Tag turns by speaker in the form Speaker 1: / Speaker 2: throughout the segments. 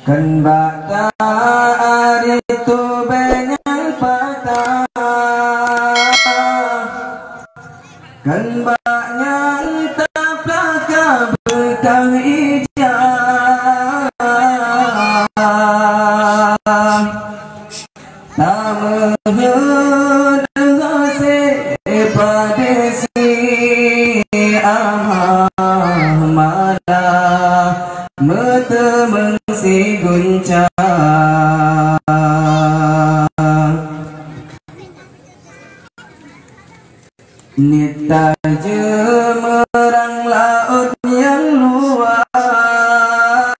Speaker 1: Kan bata ari tu benyang patah, kan banyak taplaka bekang ijah, tak mendengar sepadesi amah malah metemeng si guncang. Nita jemerang laut yang luas,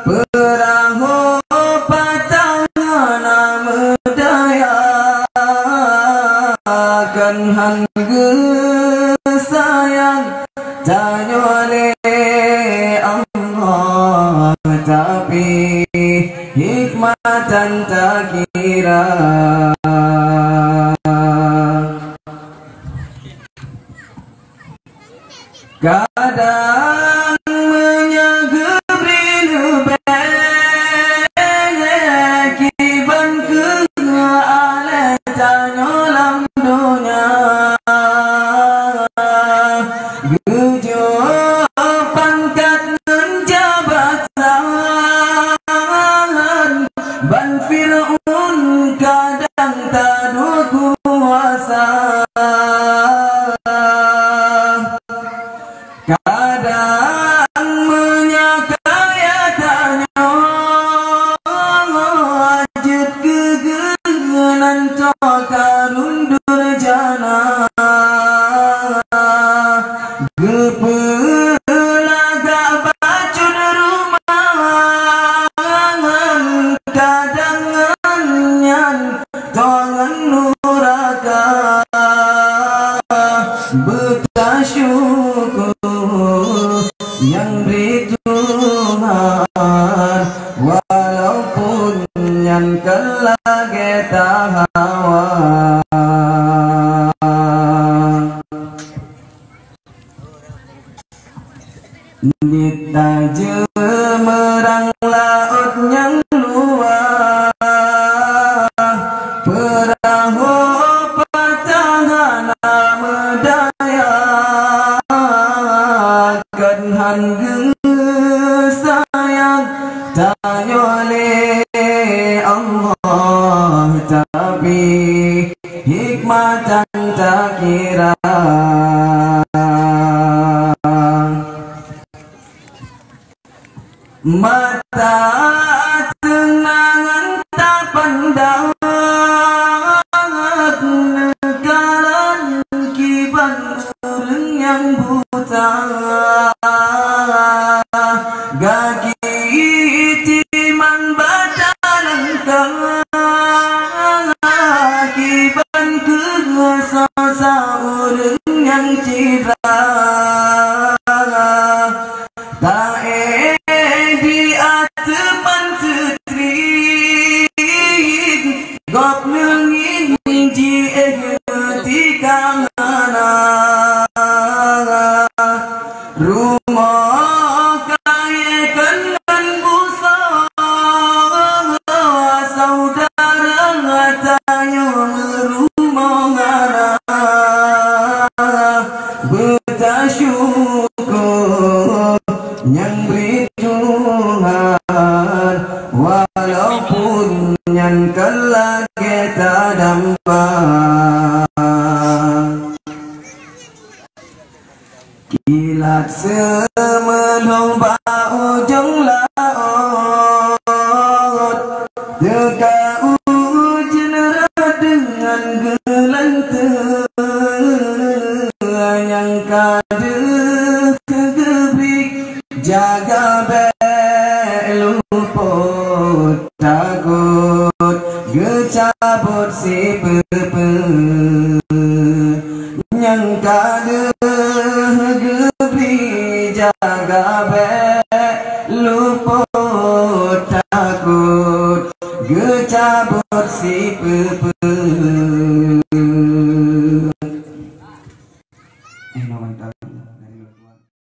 Speaker 1: perahu patangan medaya, kan hangge sayang tanyole Allah, tapi hikmatan tak kira. Kadang menyagebril kiban ke ale tanyolam dunia, gujo pangkat menjabatan ban Fir'aun kadang tadu kuasa. Kadang menyakaya tanya wajud kegenan tokarun durjana, gepelaga bacun rumangan, kadang nyan tongan nuraka bersyukur yang beri Tuhan, walaupun yang kelage tahawa. Nita jemerang laut yang luas, perahu patangan medaya, kan hangge sayang tanyole Allah, tapi hikmatan tak kira. Mata tenangan tak pandang, negaran kiban orang yang buta, gagi timang badalan kiban kuasa orang yang citra, tak di atepan tetrik gop nengin ji ketika mana rumah kaya kenan busa saudara tanya merumah ngana bersyukur yang beri Tuhan, walaupun yang kelage tak dampak. Kilat semelong ujung laut, teka ujian dengan gelanteng, yang kadeh kegebrik jaga beluput, takut gecabut si pepe, yang kadeh gebrik jaga beluput, takut gecabut si pepe.